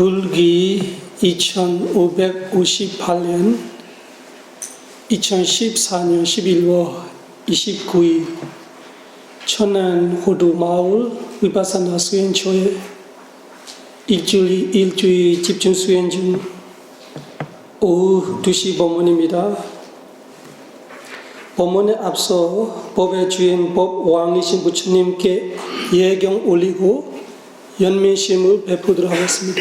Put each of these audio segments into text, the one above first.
불기 2558년 2014년 11월 29일 천안 호두마을 위파사나 수행초에 일주일 집중 수행 중 오후 2시 법문입니다. 법문에 앞서 법의 주인 법 왕이신 부처님께 예경 올리고 연민심을 베푸도록 하겠습니다.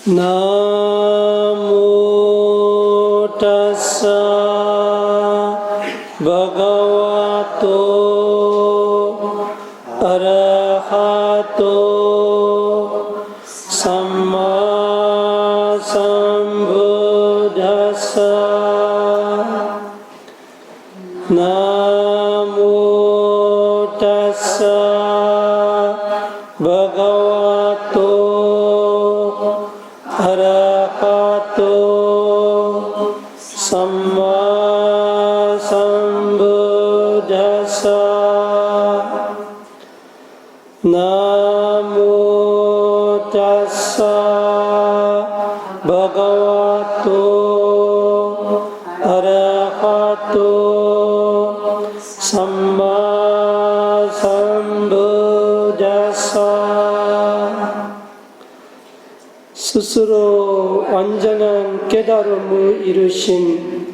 나모 타사 바가와토 아라하토 삼마 삼부다사 나모 타사 바가와토 아라하토 삼마 삼부다사 나모 타사 바가와토 아라하토 삼마 삼부다사 스스로 완전한 깨달음을 이루신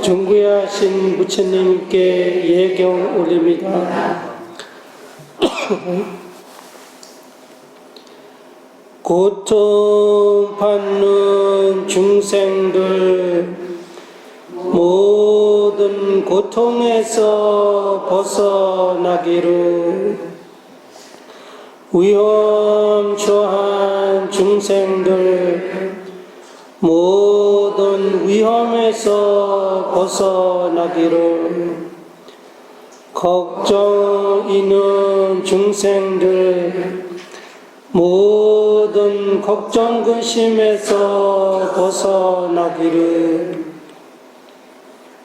존귀하신 부처님께 예경 올립니다. 고통받는 중생들 모든 고통에서 벗어나기를, 위험 처한 중생들 모든 위험에서 벗어나기를, 걱정 있는 중생들 모든 걱정 근심에서 벗어나기를,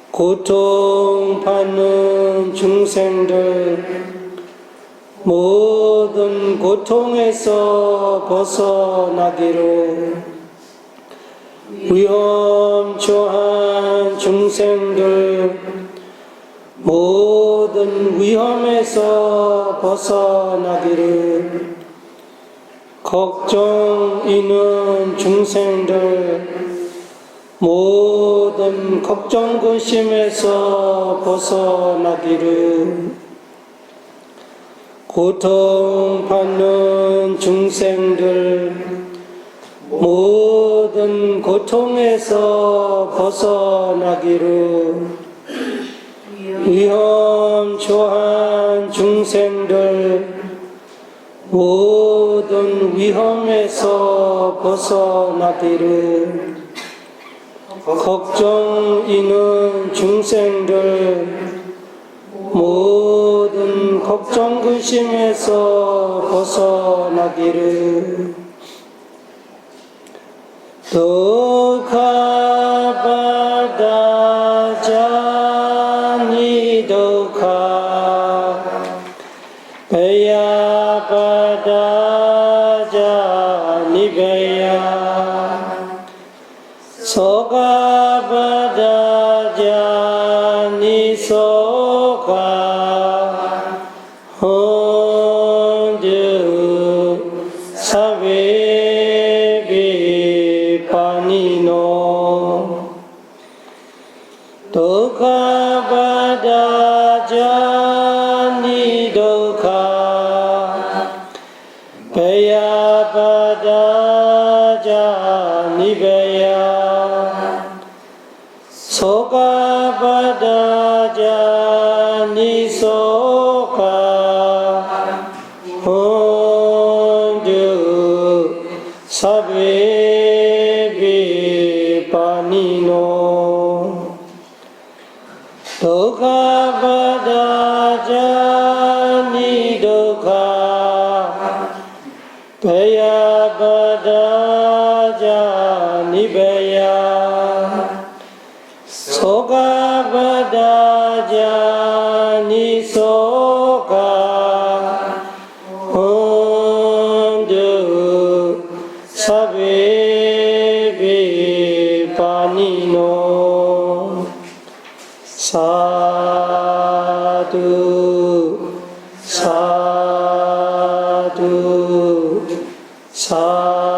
고통받는 중생들 모든 고통에서 벗어나기를, 위험 처한 중생들 모든 위험에서 벗어나기를, 걱정 있는 중생들 모든 걱정 근심에서 벗어나기를, 고통받는 중생들 모든 고통에서 벗어나기를, 위험 처한 중생들 모든 위험에서 벗어나기를, 걱정 있는 중생들 모든 걱정 근심에서 벗어나기를, 도카바다자니 도카 베야바다자니 베야 소가바다자니 소가 헌드 사베비 파니노 도카바다자니 도카 베야바다자니 베야 소가바다자니 소가 헌드 사베비 파니노 도가바다자니 도가 베야바다자니 베야 소가바다자니 소가 사두 사두 사두.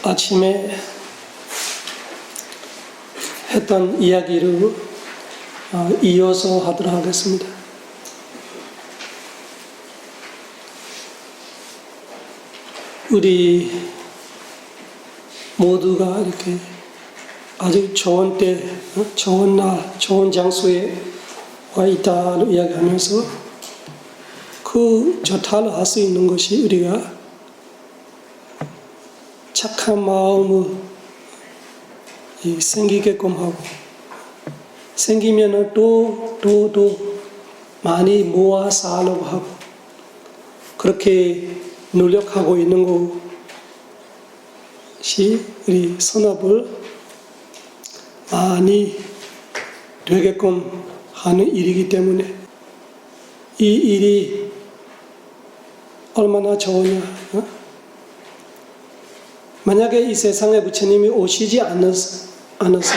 아침에 했던 이야기를 이어서 하도록 하겠습니다. 우리 모두가 이렇게 아주 좋은 때, 좋은 날, 좋은 장소에 와 있다를 이야기하면서 그 좋다를 할 수 있는 것이 우리가 착한 마음을 생기게끔 하고, 생기면은 또 많이 모아 쌓으려고 하고, 그렇게 노력하고 있는 것이 우리 선업을 많이 되게끔 하는 일이기 때문에 이 일이 얼마나 좋으냐. 만약에 이 세상에 부처님이 오시지 않았으면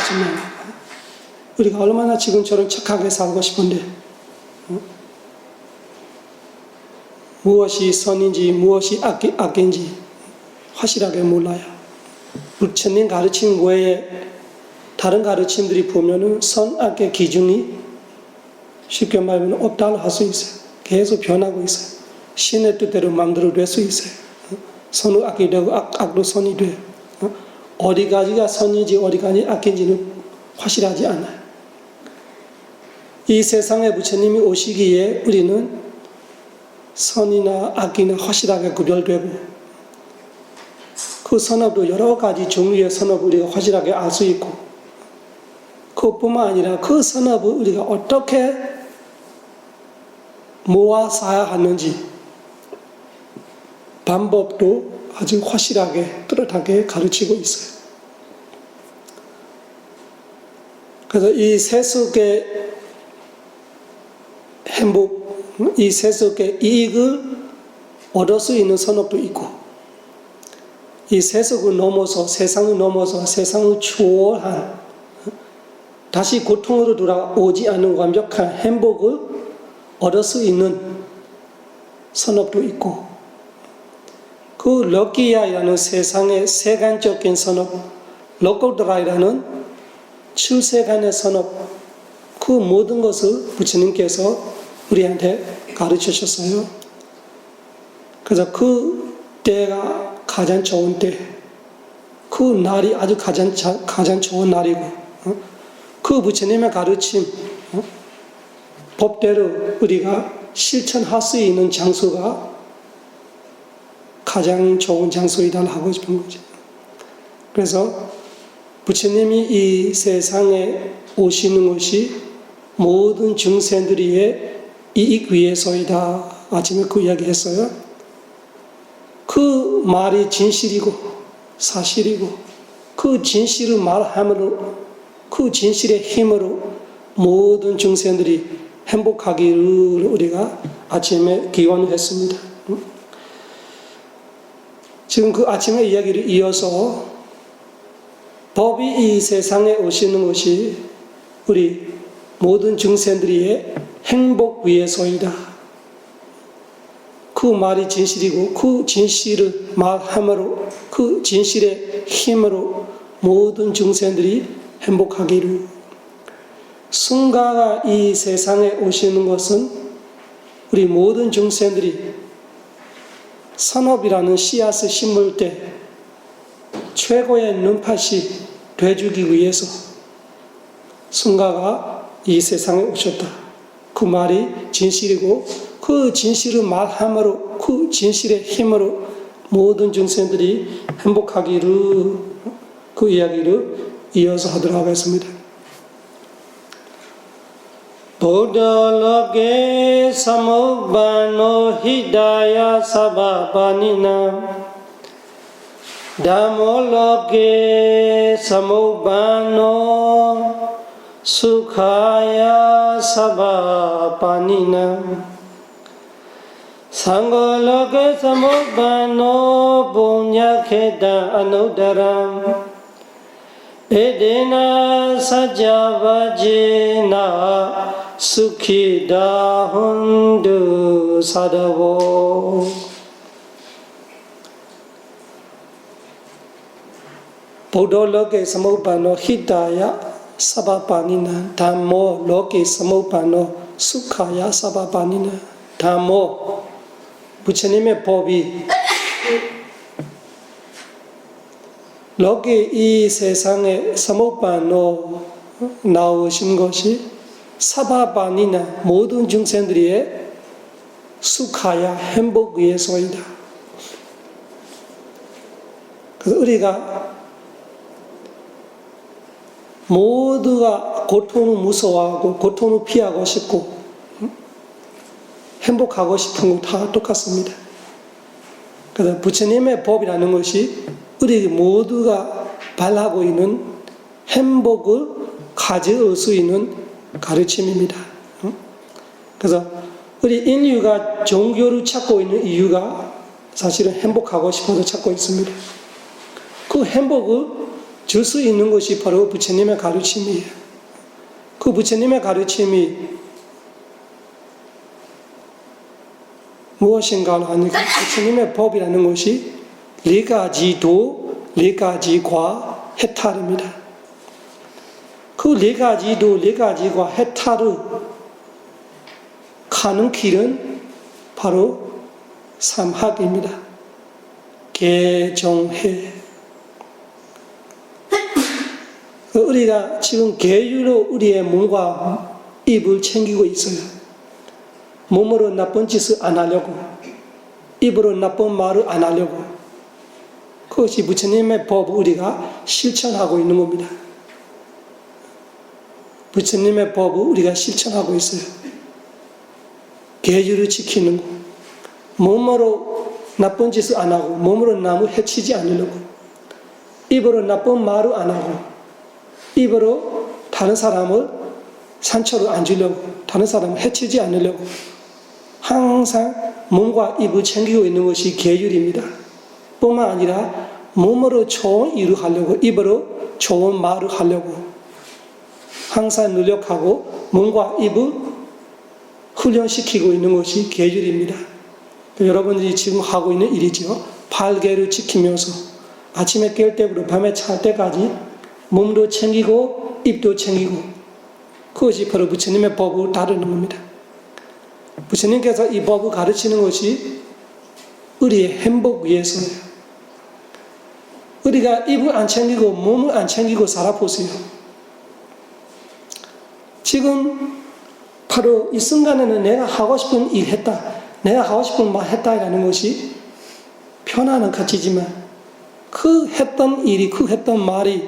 우리가 얼마나 지금처럼 착하게 살고 싶은데, 무엇이 선인지 무엇이 악인지 확실하게 몰라요. 부처님 가르침 외에 다른 가르침들이 보면은 선, 악의 기준이 쉽게 말하면 없다고 할 수 있어요. 계속 변하고 있어요. 신의 뜻대로 마음대로 될 수 있어요. 선은 악이 되고 악도 선이 돼요. 어디까지가 선인지 어디까지 악인지는 확실하지 않아요. 이 세상에 부처님이 오시기에 우리는 선이나 악이나 확실하게 구별되고, 그 선업도 여러 가지 종류의 선업을 우리가 확실하게 알 수 있고, 그것뿐만 아니라 그 선업을 우리가 어떻게 모아 쌓아야 하는지 방법도 아주 확실하게 뚜렷하게 가르치고 있어요. 그래서 이 세속의 행복, 이 세속의 이익을 얻을 수 있는 선업도 있고, 이 세속을 넘어서 세상을 넘어서 세상을 초월한 다시 고통으로 돌아오지 않는 완벽한 행복을 얻을 수 있는 선업도 있고, 그 럭기야라는 세상의 세간적인 선업, 럭고드라이라는 칠세간의 선업, 그 모든 것을 부처님께서 우리한테 가르쳐 주셨어요. 그래서 그 때가 가장 좋은 때, 그 날이 아주 가장 좋은 날이고, 그 부처님의 가르침, 법대로 우리가 실천할 수 있는 장소가 가장 좋은 장소이다 하고 싶은 거죠. 그래서 부처님이 이 세상에 오시는 것이 모든 중생들의 이익 위해서이다. 아침에 그 이야기 했어요. 그 말이 진실이고 사실이고, 그 진실을 말함으로, 그 진실의 힘으로 모든 중생들이 행복하기를 우리가 아침에 기원했습니다. 지금 그 아침의 이야기를 이어서 법이 이 세상에 오시는 것이 우리 모든 중생들의 행복 위해서이다. 그 말이 진실이고, 그 진실을 말함으로, 그 진실의 힘으로 모든 중생들이 행복하기를. 승가가 이 세상에 오시는 것은 우리 모든 중생들이 선업이라는 씨앗을 심을 때 최고의 눈밭이 되주기 위해서 승가가 이 세상에 오셨다. 그 말이 진실이고, 그 진실을 말함으로, 그 진실의 힘으로 모든 중생들이 행복하기를, 그 이야기를 이어서 하도록 하겠습니다. Buddhaloke samubbano hidaya sabbapanina Dhammoloke samubbano sukhaya sabbapanina Sangholoke samubbano punyakheta anuttaram Edena sajavajena sukhida hundu sadavo Buddha loke samuppano hidaya sabbapanina Dhammo loke samuppano sukhaya sabbapanina Dhammo 부처님의 법이 로게 이 세상에 사무반으로 나오신 것이 사바반이나 모든 중생들의 수카야 행복 위해서이다. 그래서 우리가 모두가 고통을 무서워하고 고통을 피하고 싶고 행복하고 싶은 건 다 똑같습니다. 그래서 부처님의 법이라는 것이 우리 모두가 바라고 있는 행복을 가져올 수 있는 가르침입니다. 그래서 우리 인류가 종교를 찾고 있는 이유가 사실은 행복하고 싶어서 찾고 있습니다. 그 행복을 줄 수 있는 것이 바로 부처님의 가르침이에요. 그 부처님의 가르침이 무엇인가를 하니까 부처님의 법이라는 것이 네 가지도, 네 가지과 해탈입니다. 그 네 가지도, 네 가지과 해탈을 가는 길은 바로 삼학입니다. 개정해. 우리가 지금 계율로 우리의 몸과 입을 챙기고 있어요. 몸으로 나쁜 짓을 안 하려고, 입으로 나쁜 말을 안 하려고. 그것이 부처님의 법을 우리가 실천하고 있는 겁니다. 부처님의 법을 우리가 실천하고 있어요. 계율을 지키는 거. 몸으로 나쁜 짓을 안 하고, 몸으로 남을 해치지 않으려고. 입으로 나쁜 말을 안 하고, 입으로 다른 사람을 상처를 안 주려고, 다른 사람을 해치지 않으려고. 항상 몸과 입을 챙기고 있는 것이 계율입니다. 뿐만 아니라 몸으로 좋은 일을 하려고, 입으로 좋은 말을 하려고 항상 노력하고 몸과 입을 훈련시키고 있는 것이 계율입니다. 여러분들이 지금 하고 있는 일이죠. 발계를 지키면서 아침에 깰 때부터 밤에 잘 때까지 몸도 챙기고 입도 챙기고, 그것이 바로 부처님의 법을 따르는 겁니다. 부처님께서 이 법을 가르치는 것이 우리의 행복 위해서예요. 우리가 입을 안 챙기고 몸을 안 챙기고 살아보세요. 지금 바로 이 순간에는 내가 하고 싶은 일 했다, 내가 하고 싶은 말 했다라는 것이 편안한 가치지만 그 했던 일이, 그 했던 말이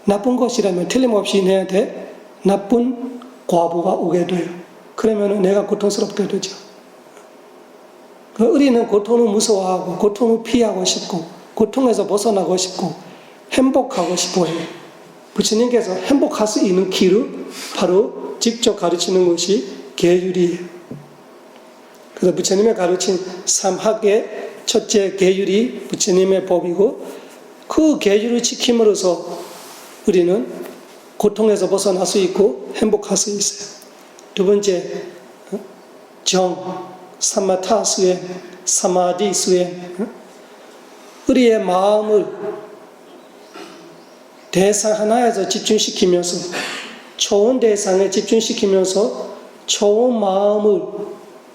나쁜 것이라면 틀림없이 내한테 나쁜 과보가 오게 돼요. 그러면 내가 고통스럽게 되죠. 우리는 고통을 무서워하고 고통을 피하고 싶고 고통에서 벗어나고 싶고 행복하고 싶어해요. 부처님께서 행복할 수 있는 길을 바로 직접 가르치는 것이 계율이에요. 그래서 부처님의 가르친 삼학의 첫째 계율이 부처님의 법이고, 그 계율을 지킴으로써 우리는 고통에서 벗어날 수 있고 행복할 수 있어요. 두 번째, 정, 사마타 수행, 사마디 수행. 우리의 마음을 대상 하나에서 집중시키면서, 좋은 대상에 집중시키면서 좋은 마음을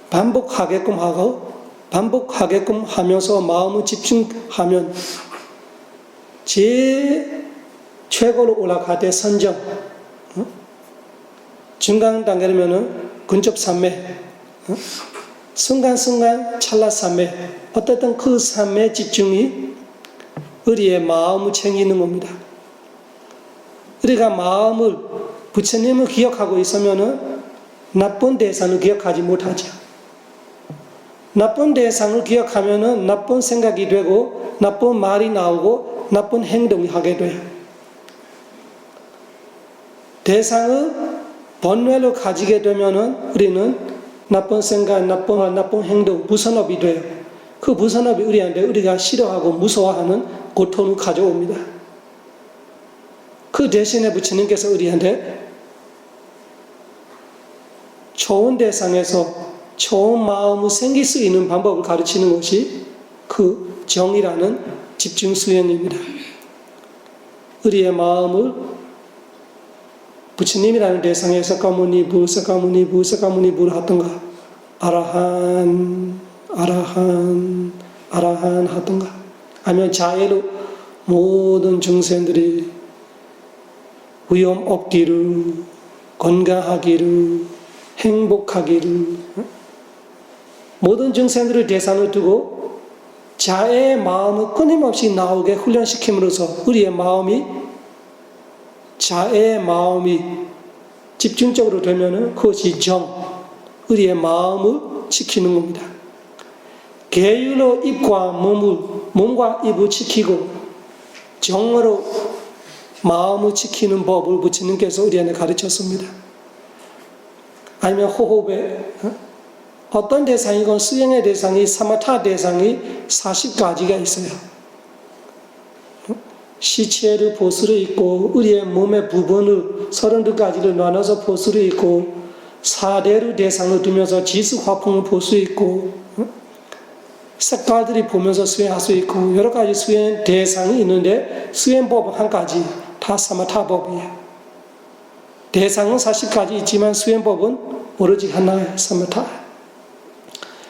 반복하게끔 하고, 반복하게끔 하면서 마음을 집중하면 제일 최고로 올라갈 때 선정, 중간 단계라면은 근접삼매, 순간순간 찰나삼매, 어쨌든 그 삼매 집중이 우리의 마음을 챙기는 겁니다. 우리가 마음을, 부처님을 기억하고 있으면은 나쁜 대상을 기억하지 못하죠. 나쁜 대상을 기억하면은 나쁜 생각이 되고 나쁜 말이 나오고 나쁜 행동을 하게 돼요. 대상을 번뇌로 가지게 되면은 우리는 나쁜 생각, 나쁜 말, 나쁜 행동, 무선업이 돼요. 그 무선업이 우리가 싫어하고 무서워하는 고통을 가져옵니다. 그 대신에 부처님께서 우리한테 좋은 대상에서 좋은 마음이 생길 수 있는 방법을 가르치는 것이 그 정이라는 집중 수행입니다. 우리의 마음을 부처님이라는 대상에서 사카무니부 하던가 아라한 하던가 아니면 자애로 모든 중생들이 위험 없기를 건강하기를 행복하기를 모든 중생들의 대상을 두고 자애의 마음을 끊임없이 나오게 훈련시킴으로써 우리의 마음이 자애의 마음이 집중적으로 되면은 그것이 정, 우리의 마음을 지키는 겁니다. 계율로 입과 몸과 입을 지키고 정으로 마음을 지키는 법을 부처님께서 우리한테 가르쳤습니다. 아니면 호흡에 어떤 대상이건 수행의 대상이 사마타 대상이 40가지가 있어요. 시체를 볼 수도 있고 우리의 몸의 부분을 32가지를 나눠서 볼 수도 있고 4대를 대상을 두면서 지수화풍을 볼 수 있고 색깔들이 보면서 수행할 수 있고 여러 가지 수행 대상이 있는데 수행법은 한 가지 다 사마타법이에요. 대상은 40가지 있지만 수행법은 오로지 하나예요. 사마타.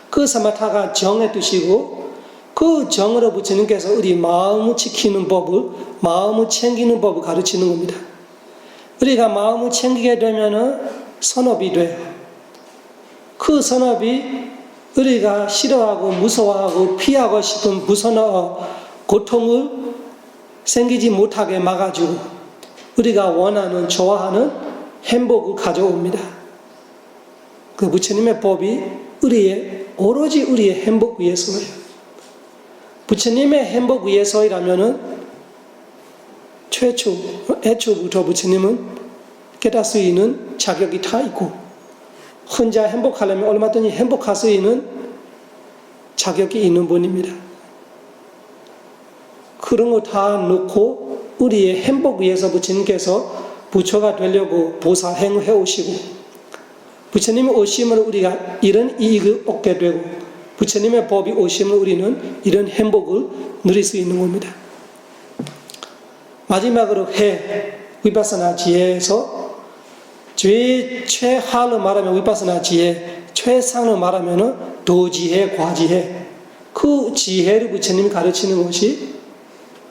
그 사마타가 정의 뜻이고 그 정으로 부처님께서 우리 마음을 지키는 법을 마음을 챙기는 법을 가르치는 겁니다. 우리가 마음을 챙기게 되면은 선업이 돼요. 그 선업이 우리가 싫어하고 무서워하고 피하고 싶은 고통을 생기지 못하게 막아주고 우리가 원하는 좋아하는 행복을 가져옵니다. 그 부처님의 법이 오로지 우리의 행복 위해서예요. 부처님의 행복 위해서이라면은 애초부터 부처님은 깨달을 수 있는 자격이 다 있고 혼자 행복하려면 얼마든지 행복할 수 있는 자격이 있는 분입니다. 그런 거 다 놓고 우리의 행복 위해서 부처님께서 부처가 되려고 보살행을 해오시고 부처님의 오심으로 우리가 이런 이익을 얻게 되고 부처님의 법이 오심으로 우리는 이런 행복을 누릴 수 있는 겁니다. 마지막으로 위파사나 지혜에서 최하로 말하면 위파사나 지혜, 최상으로 말하면 도지혜, 과지혜. 그 지혜를 부처님이 가르치는 것이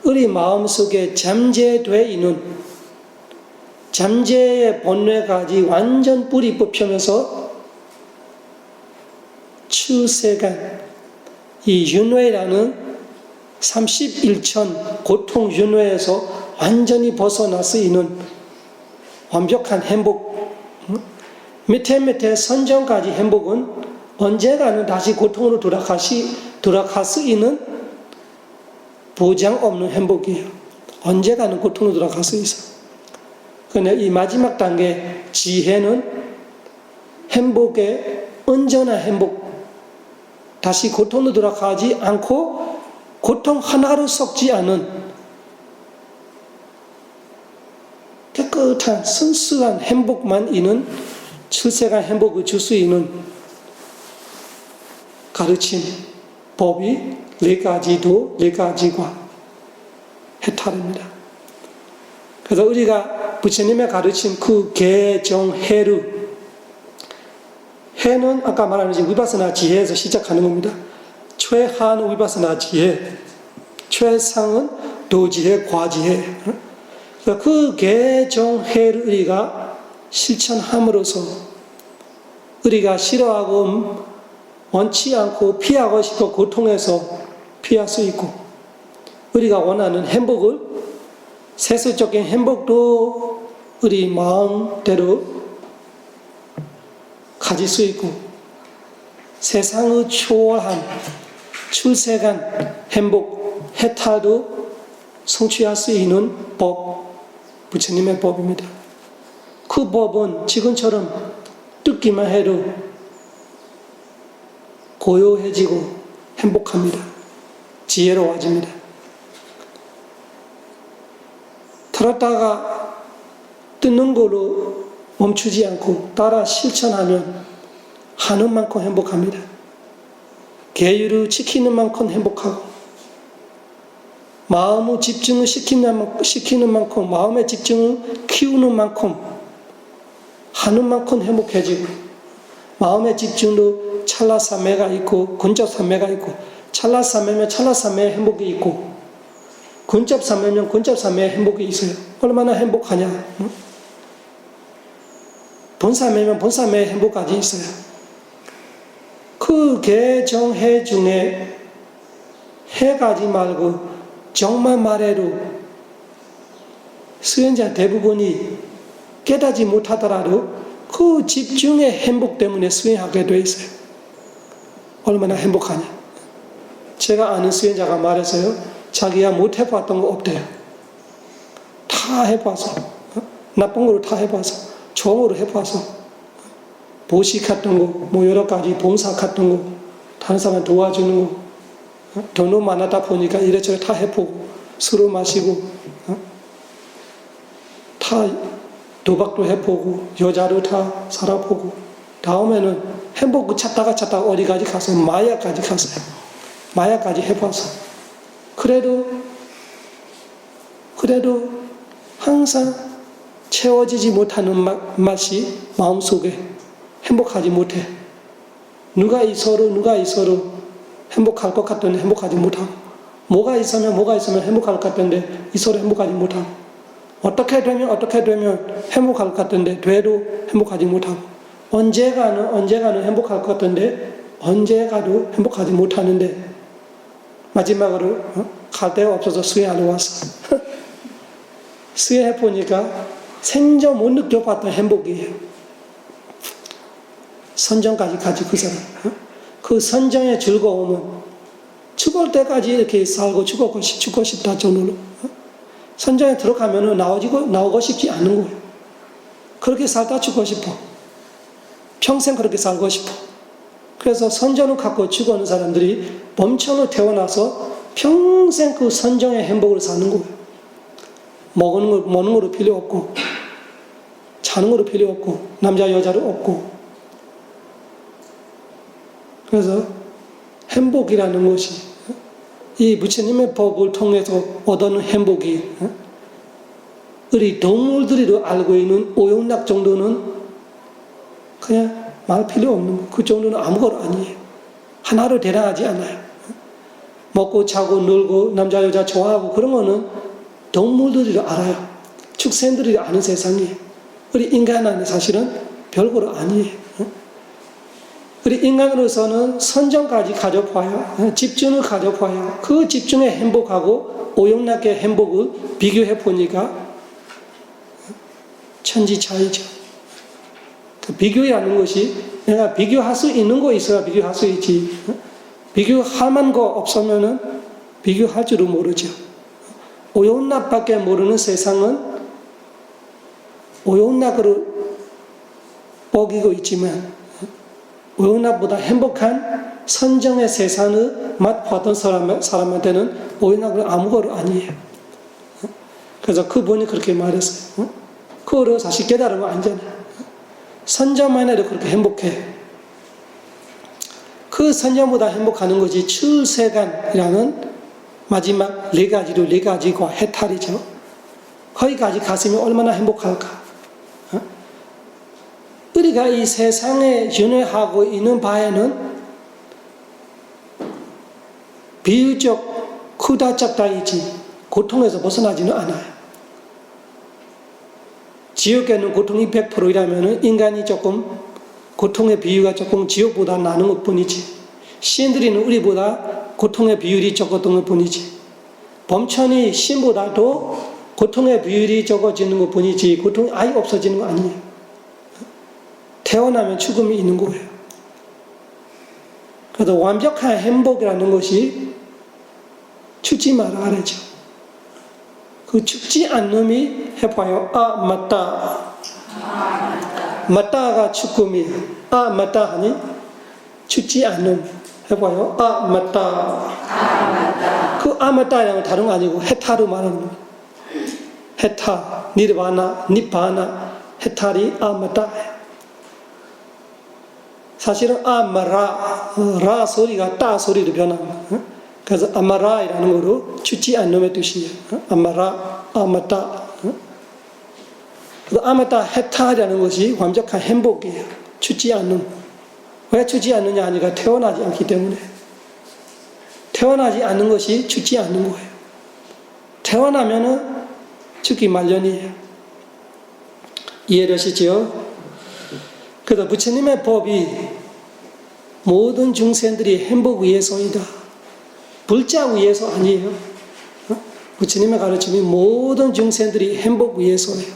우리 마음속에 잠재되어 있는 잠재의 본뇌까지 완전 뿌리 뽑히면서 추세간 이 윤회라는 31천 고통 윤회에서 완전히 벗어날 수 있는 완벽한 행복, 밑에 선정까지 행복은 언젠가는 다시 고통으로 돌아갈 수 있는 보장 없는 행복이에요. 언젠가는 고통으로 돌아갈 수 있어. 그런데 이 마지막 단계 지혜는 행복의 온전한 행복, 다시 고통으로 돌아가지 않고 고통 하나로 썩지 않은 깨끗한 순수한 행복만 있는 출세간 행복을 줄 수 있는 가르침 법이 4가지과 해탈입니다. 그래서 우리가 부처님의 가르침 그 개정해를 해는 아까 말한 위파사나 지혜에서 시작하는 겁니다. 최하는 위파사나 지혜, 최상은 도지혜, 과지혜. 그 개정해를 우리가 실천함으로써 우리가 싫어하고 원치 않고 피하고 싶어 고통에서 피할 수 있고 우리가 원하는 행복을 세속적인 행복도 우리 마음대로 가질 수 있고 세상의 초월한 출세간 행복, 해탈도 성취할 수 있는 법, 부처님의 법입니다. 그 법은 지금처럼 듣기만 해도 고요해지고 행복합니다. 지혜로워집니다. 들었다가 듣는 걸로 멈추지 않고 따라 실천하면 하는 만큼 행복합니다. 계율을 지키는 만큼 행복하고 마음의 집중을 시키는 만큼 마음의 집중을 키우는 만큼 하는 만큼 행복해지고 마음의 집중도 찰나삼매가 있고 근접삼매가 있고 찰나삼매면 찰나삼매의 행복이 있고 근접삼매면 근접삼매의 행복이 있어요. 얼마나 행복하냐. 본삼매면 본삼매의 행복까지 있어요. 그 개정해 중에 해가지 말고 정만 말해도 수행자 대부분이 깨닫지 못하더라도 그 집중의 행복 때문에 수행하게 돼 있어요. 얼마나 행복하냐. 제가 아는 수행자가 말했어요. 자기야 못 해봤던 거 없대요. 다 해봐서 나쁜 거로 다 해봐서 정으로 해봐서 보식 같은 거, 뭐 여러 가지 봉사 같은 거, 다른 사람 도와주는 거, 돈 너무 많았다 보니까 이래저래 다 해보고 술을 마시고 다 도박도 해보고 여자도 다 살아보고 다음에는 행복을 찾다가 어디까지 가서 마약까지 갔어요. 마약까지 해봐서 그래도 항상 채워지지 못하는 맛이 마음속에 행복하지 못해. 누가 있어도 행복할 것 같던데 행복하지 못하고 뭐가 있으면 행복할 것 같던데 있어도 행복하지 못하고 어떻게 되면 행복할 것 같던데 돼도 행복하지 못하고 언제가는 행복할 것 같던데 언제 가도 행복하지 못하는데 마지막으로 갈 데가 없어서 수행하러 왔어. 수행해보니까 생전 못 느껴봤던 행복이에요. 선정까지 가지고 그 사람. 그 선정의 즐거움은 죽을 때까지 이렇게 살고 죽고 싶다 정도로 선정에 들어가면 나오고 싶지 않은 거예요. 그렇게 살다 죽고 싶어. 평생 그렇게 살고 싶어. 그래서 선정을 갖고 죽어오는 사람들이 범천을 태어나서 평생 그 선정의 행복을 사는 거예요. 먹는 거로 필요 없고 자는 거로 필요 없고 남자 여자도 없고 그래서 행복이라는 것이 이 부처님의 법을 통해서 얻는 행복이 우리 동물들이도 알고 있는 오용락 정도는 그냥 말 필요 없는 거. 그 정도는 아무것도 아니에요. 하나로 대단하지 않아요. 먹고 자고 놀고 남자 여자 좋아하고 그런 거는 동물들이 알아요. 축생들이 아는 세상이에요. 우리 인간은 사실은 별거로 아니에요. 우리 인간으로서는 선정까지 가져봐야 집중을 가져봐야 그 집중의 행복하고 오용락의 행복을 비교해 보니까 천지 차이죠. 비교라는 것이 내가 비교할 수 있는 거 있어야 비교할 수 있지. 비교할 만한 거 없으면은 비교할 줄을 모르죠. 오용락밖에 모르는 세상은 오용락으로 뻐기고 있지만 오용락보다 행복한 선정의 세상을 맛봤던 사람한테는 오용락은 아무것도 아니에요. 그래서 그분이 그렇게 말했어요. 그거를 사실 깨달으면 아니잖아요. 선정만 해도 그렇게 행복해. 그 선정보다 행복하는 것이 출세간이라는 마지막 네 가지과 해탈이죠. 거기까지 갔으면 얼마나 행복할까. 우리가 이 세상에 연애하고 있는 바에는 비유적 크다 작다이지 고통에서 벗어나지는 않아요. 지옥에는 고통이 100%이라면 인간이 조금 고통의 비율가 조금 지옥보다 나는 것 뿐이지 신들이는 우리보다 고통의 비율이 적었던 것 뿐이지 범천이 신보다도 고통의 비율이 적어지는 것 뿐이지 고통이 아예 없어지는 거 아니에요. 태어나면 죽음이 있는 거예요. 그래서 완벽한 행복이라는 것이 죽지 마라 그러죠. 그 죽지 않는 놈이 해봐요. 아 맞다. 맞다가 죽음이에요. 아 맞다 하니 죽지 않는 놈. 해봐요. 아 맞다. 그 아 맞다랑 다른 거 아니고 해타로 말하는 거예요. 해타, 니르바나, 니바나, 해탈이 아 맞다. 사실은 아마라, 라 소리가 따 소리로 변합니다. 그래서 아마라이라는 거로 죽지 않는 놈의 뜻이에요. 아마라, 아마따. 그래서 아마따 해탈이라는 것이 완벽한 행복이에요. 죽지 않는. 왜 죽지 않느냐 하니까 태어나지 않기 때문에. 태어나지 않는 것이 죽지 않는 거예요. 태어나면은 죽기 마련이에요. 이해되시죠? 그래서 부처님의 법이 모든 중생들이 행복 위해서이다. 불자 위해서 아니에요. 부처님의 가르침이 모든 중생들이 행복 위해서예요.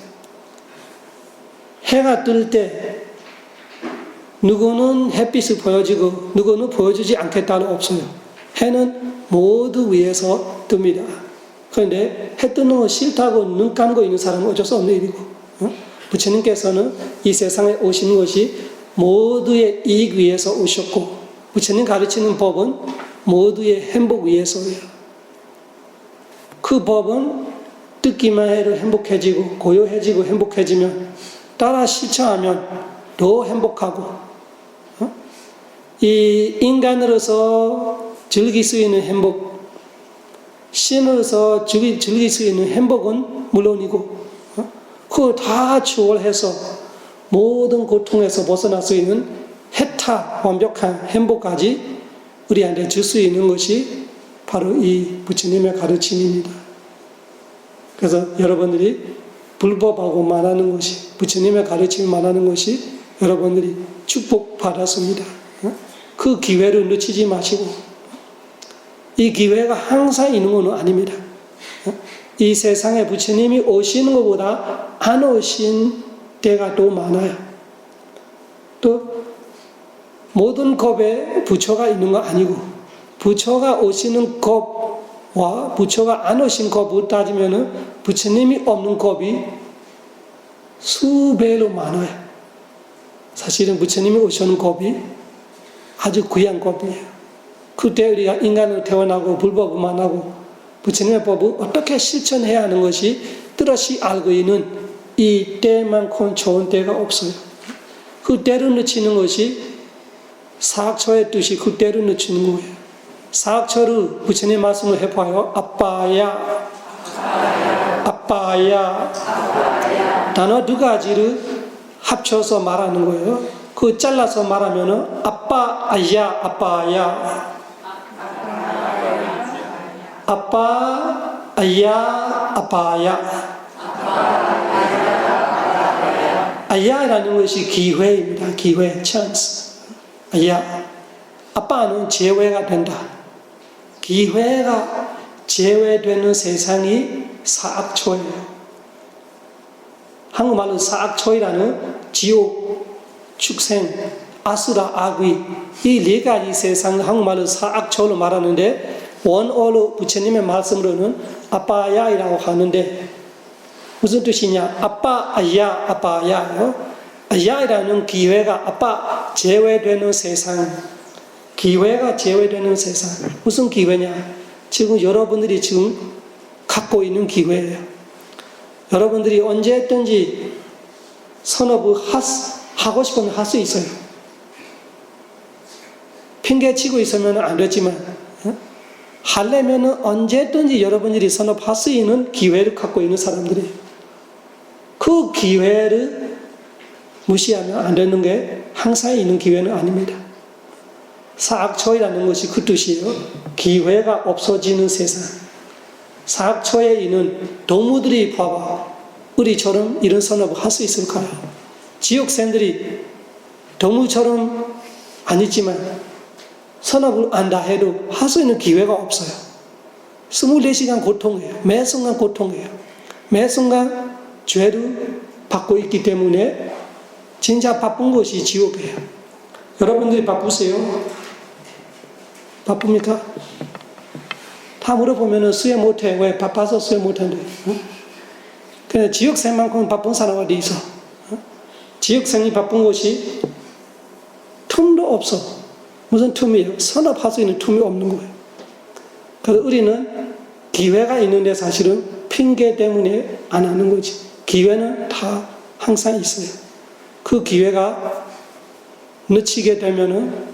해가 뜰 때 누구는 햇빛을 보여주고 누구는 보여주지 않겠다는 없어요. 해는 모두 위해서 뜹니다. 그런데 해 뜨는 거 싫다고 눈 감고 있는 사람은 어쩔 수 없는 일이고, 부처님께서는 이 세상에 오신 것이 모두의 이익 위해서 오셨고, 부처님 가르치는 법은 모두의 행복 위해서예요. 그 법은 듣기만 해도 행복해지고 고요해지고 행복해지면 따라 실천하면 더 행복하고, 이 인간으로서 즐길 수 있는 행복, 신으로서 즐길 수 있는 행복은 물론이고, 그걸 다 추월해서 모든 고통에서 벗어날 수 있는 해탈, 완벽한 행복까지 우리한테 줄 수 있는 것이 바로 이 부처님의 가르침입니다. 그래서 여러분들이 불법하고 말하는 것이, 부처님의 가르침을 말하는 것이 여러분들이 축복받았습니다. 그 기회를 놓치지 마시고, 이 기회가 항상 있는 건 아닙니다. 이 세상에 부처님이 오시는 것보다 안 오신 때가 또 많아요. 또 모든 겁에 부처가 있는 거 아니고, 부처가 오시는 겁과 부처가 안 오신 겁을 따지면 부처님이 없는 겁이 수배로 많아요. 사실은 부처님이 오시는 겁이 아주 귀한 겁이에요. 그때 우리가 인간으로 태어나고 불법만 하고 부처님의 법을 어떻게 실천해야 하는 것이 뚜렷이 알고 있는 이 때만큼 좋은 때가 없어요. 그 때를 놓치는 것이 사학처의 뜻이 그 때를 놓치는 거예요. 사학처를 부처님 말씀을 해봐요. 아빠야, 아빠야. 단어 두 가지를 합쳐서 말하는 거예요. 그 잘라서 말하면은 아빠야, 아빠야. 아빠야, 아빠야. 아야라는 것이 기회입니다. 기회, 찬스. 아야. 아빠는 재회가 된다. 기회가 재회되는 세상이 사악초예요. 한국말로 사악초이라는 지옥, 축생, 아수라, 악귀, 이 네 가지 세상을 한국말로 사악초로 말하는데, 원어로 부처님의 말씀으로는 아빠야이라고 하는데, 무슨 뜻이냐? 아빠, 아야, 아빠야요. 아야이라는 기회가 아빠 제외되는 세상, 기회가 제외되는 세상. 무슨 기회냐? 지금 여러분들이 지금 갖고 있는 기회예요. 여러분들이 언제든지 선업을 하고 싶으면 할 수 있어요. 핑계치고 있으면 안 되지만, 하려면 언제든지 여러분들이 선업할 수 있는 기회를 갖고 있는 사람들이에요. 그 기회를 무시하면 안 되는 게 항상 있는 기회는 아닙니다. 사악초이라는 것이 그 뜻이에요. 기회가 없어지는 세상. 사악초에 있는 동무들이 봐봐. 우리처럼 이런 선업을 할 수 있을까요? 지옥생들이 동무처럼 아니지만 선업을 안다 해도 할 수 있는 기회가 없어요. 24시간 고통이에요. 매 순간 고통이에요. 매 순간 죄를 받고 있기 때문에 진짜 바쁜 곳이 지옥이에요. 여러분들이 바쁘세요? 바쁩니까? 다 물어보면 수혜 못해. 왜? 바빠서 수혜 못한대. 근데 지옥생만큼 바쁜 사람 어디 있어? 지옥생이 바쁜 곳이 틈도 없어. 무슨 틈이에요? 선업할 수 있는 틈이 없는 거예요. 그래서 우리는 기회가 있는데 사실은 핑계 때문에 안 하는 거지. 기회는 다 항상 있어요. 그 기회가 놓치게 되면은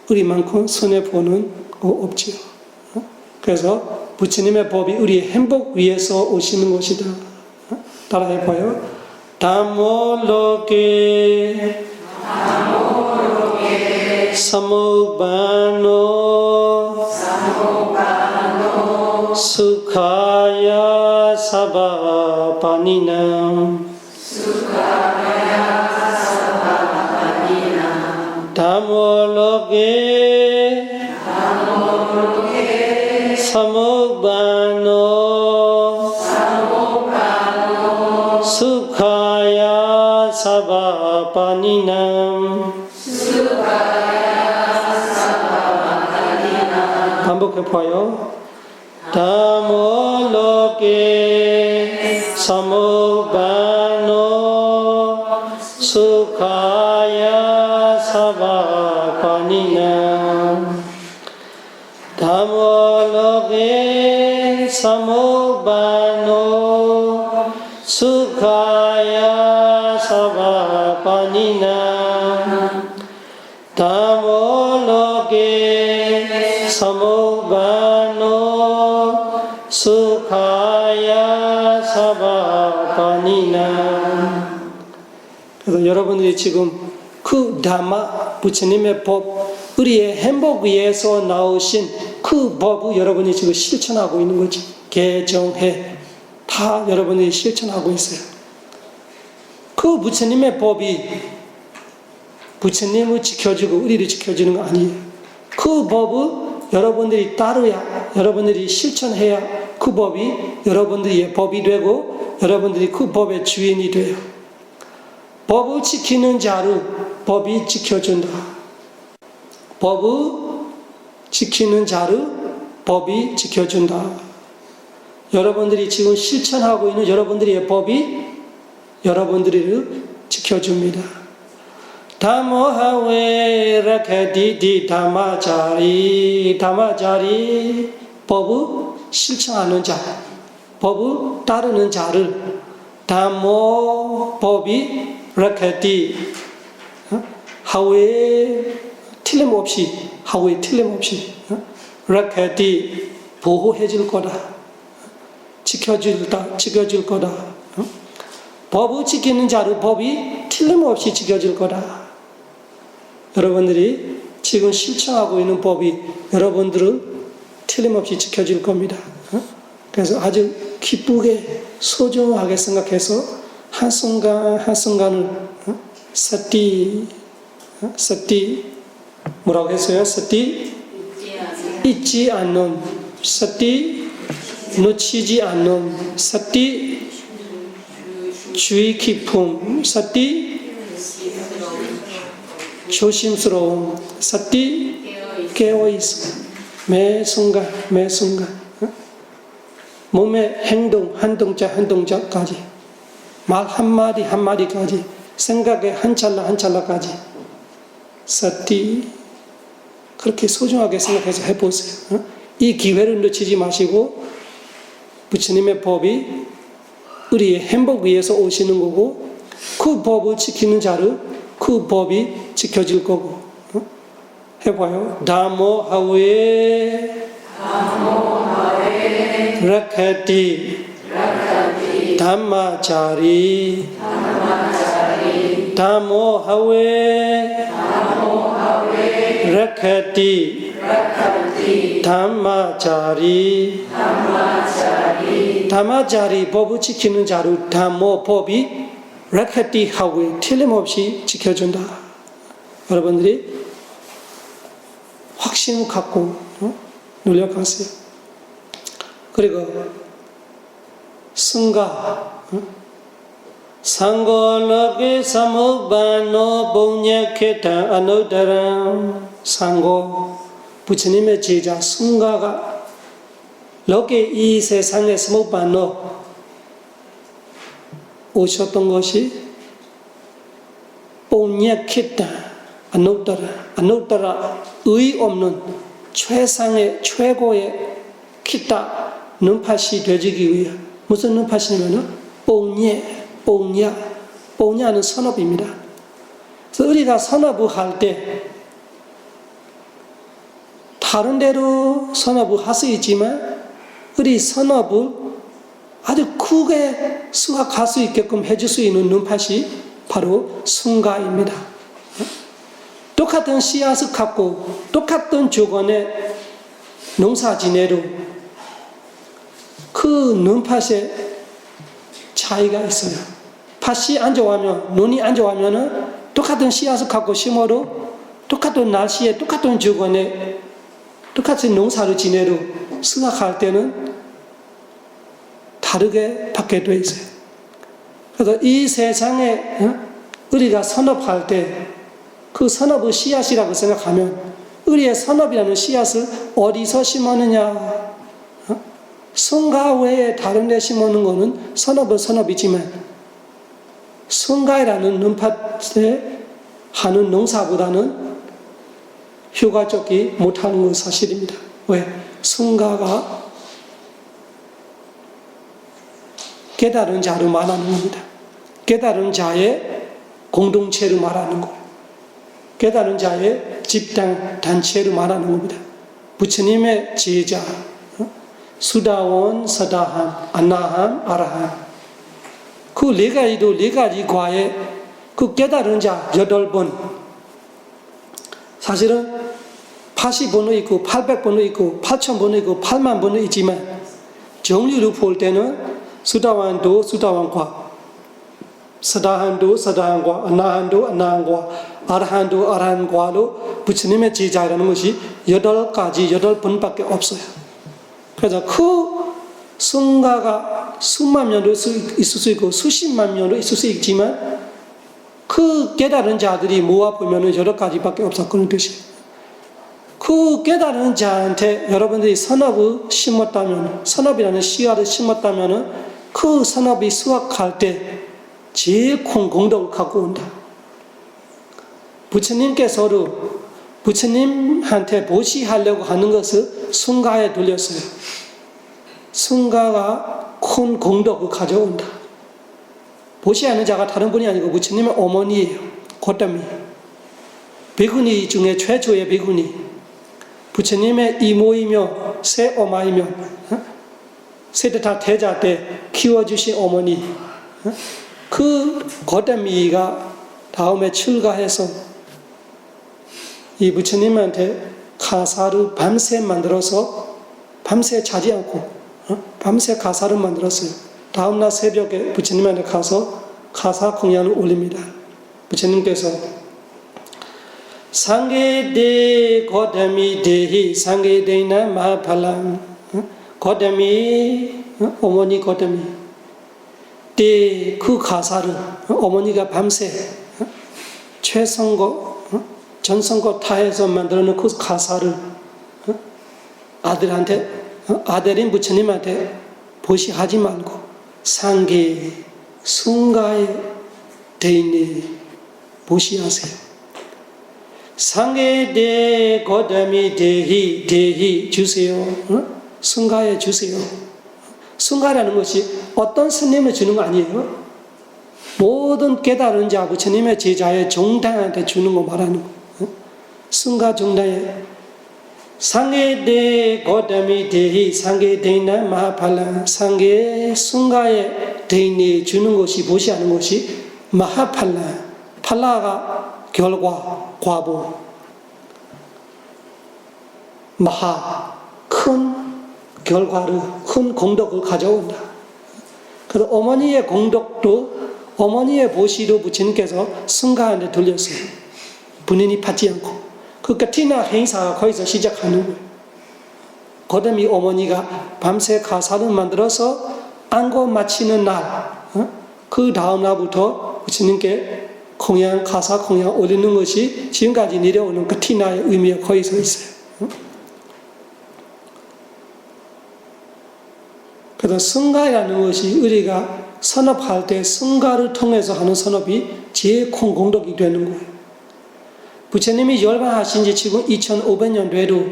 우리만큼 손해보는 거 없지요. 그래서 부처님의 법이 우리의 행복 위해서 오시는 것이다. 따라해봐요. 담몰로게 사무바노 수카야 사바바니남 담몰로게 사무바노 수카야 사바바니남 반복해봐요. 담몰로게 사무바노 수카야 사바바니남 담몰로게 사무바노 수카야 사바바니남 담몰로게 사무바노 수카야 사바바니남. 그래서 여러분들이 지금 그 다마 부처님의 법, 우리의 행복 위해서 나오신 그 법을 여러분이 지금 실천하고 있는 거지. 개정해 다 여러분들이 실천하고 있어요. 그 부처님의 법이 부처님을 지켜주고 우리를 지켜주는 거 아니에요. 그 법을 여러분들이 따르야, 여러분들이 실천해야 그 법이 여러분들의 법이 되고 여러분들이 그 법의 주인이 돼요. 법을 지키는 자를 법이 지켜준다. 법을 지키는 자를 법이 지켜준다. 여러분들이 지금 실천하고 있는 여러분들의 법이 여러분들을 지켜줍니다. 다모하웨 라케디디 다마자리 다마자리 법을 실천하는 자, 법을 따르는 자를 다모 법이 라케디 하웨 틀림없이 하웨 틀림없이 라케디 보호해 줄 거다. 지켜줄 거다. 법을 지키는 자를 법이 틀림없이 지켜줄 거다. 여러분들이 지금 실천하고 있는 법이 여러분들을 틀림없이 지켜줄 겁니다. 그래서 아주 기쁘게 소중하게 생각해서 한순간 한순간을 서띠 뭐라고 했어요? 서띠 잊지 않는 서띠 놓치지 않는 서띠 주의 깊음 서띠 조심스러움 서띠 깨어있음 매 순간 몸의 행동 한 동작까지 말 한마디 한마디까지 생각의 한 찰나까지 서띠 그렇게 소중하게 생각해서 해보세요. 이 기회를 놓치지 마시고 부처님의 법이 우리의 행복 위해서 오시는 거고 그 법을 지키는 자를 그 법이 지켜줄 거고 해봐요. 다모하웨 라카티 담마자리 다모하웨 라카티 담마자리 담마자리 법을 지키는 자를 담모 법이 라카티 하웨 틀림없이 지켜준다. 여러분들이 확신을 갖고 노력하세요. 그리고 승가 상고로게 사무반노 봉냐케타 아노다람. 상고, 부처님의 제자 승가가 로게 이 세상에 사무반노 오셨던 것이 봉냐케타 아노다라 의 없는 최상의 최고의 키타 눈팥이 되지기 위해 무슨 눈팥이냐면 뽕냐는 선업입니다. 그래서 우리가 선업을 할 때 다른 데로 선업을 할 수 있지만 우리 선업을 아주 크게 수확할 수 있게끔 해줄 수 있는 눈팥이 바로 승가입니다. 똑같은 씨앗을 갖고 똑같은 조건의 농사 지내도 그 눈팥에 차이가 있어요. 팥이 안 좋아하면, 눈이 안 좋아하면 똑같은 씨앗을 갖고 심어도 똑같은 날씨에 똑같은 조건에 똑같은 농사를 지내도 수확할 때는 다르게 받게 돼 있어요. 그래서 이 세상에 우리가 선업할 때 그 선업의 씨앗이라고 생각하면 우리의 선업이라는 씨앗을 어디서 심었느냐? 승가 외에 다른 데 심어놓은 거는 선업은 선업이지만 승가이라는 눈밭에 하는 농사보다는 효과적이 못하는 건 사실입니다. 왜? 승가가 깨달은 자를 말하는 겁니다. 깨달은 자의 공동체를 말하는 거예요. 깨달은 자의 집단, 단체를 말하는 겁니다. 부처님의 제자, 수다원, 서다한, 안나한, 아라한. 그 네 가지 과에 그 깨달은 자 8번. 사실은 80번도 있고, 800번도 있고, 8000번도 있고, 80000번도 있지만, 정리로 볼 때는 수다원도 수다원과, 서다한도 서다한과, 안나한도 안나한과, 아라한도 아라한과로 부처님의 제자라는 것이 8가지, 8번밖에 없어요. 그래서 그 승가가 수만 명도 있을 수 있고 수십만 명도 있을 수 있지만 그 깨달은 자들이 모아보면 8가지밖에 없었다는 뜻이에요. 그 깨달은 자한테 여러분들이 선업을 심었다면, 선업이라는 씨앗을 심었다면 그 선업이 수확할 때 제일 큰 공덕을 갖고 온다. 부처님께서도 부처님한테 보시하려고 하는 것을 승가에 돌렸어요. 승가가 큰 공덕을 가져온다. 보시하는 자가 다른 분이 아니고 부처님의 어머니예요. 고담이. 비구니 중에 최초의 비구니. 부처님의 이모이며 새엄마이며 세대타 대자 때 키워주신 어머니. 그 고담이가 다음에 출가해서 이 부처님한테 가사를 밤새 만들어서 밤새 자지 않고 밤새 가사를 만들었어요. 다음날 새벽에 부처님한테 가서 가사 공양을 올립니다. 부처님께서 상계대 고담이 대히 상계대나 마팔람 고담이 어머니 고담이 때 그 가사를 어머니가 밤새 최선거 전선거 타해서 만들어 놓은 그 가사를 아들한테, 아들인 부처님한테 보시하지 말고 상계, 승가에 대인에 보시하세요. 상계대 고담이 대희 주세요. 승가에 주세요. 승가라는 것이 어떤 스님을 주는 거 아니에요. 모든 깨달은 자 부처님의 제자의 종단한테 주는 거 말하는 거. 승가 종단에 상계대 고담이 대희 상계대나 마하팔라 상계 승가의 대인이 주는 것이 보시하는 것이 마하팔라 팔라가 결과 과보 마하 큰 결과를 큰 공덕을 가져온다. 그래서 어머니의 공덕도 어머니의 보시도 부처님께서 승가한테 돌렸어요. 본인이 받지 않고. 그러니까 티나 행사가 거기서 시작하는 거예요. 고담이 어머니가 밤새 가사를 만들어서 안고 마치는 날, 그 다음 날부터 부처님께 가사 공양 올리는 것이 지금까지 내려오는 그 티나의 의미가 거의 서 있어요. 그래서 성가라는 것이 우리가 선업할 때 성가를 통해서 하는 선업이 제일 큰 공덕이 되는 거예요. 부처님이 열반하신 지 지금 2500년 돼도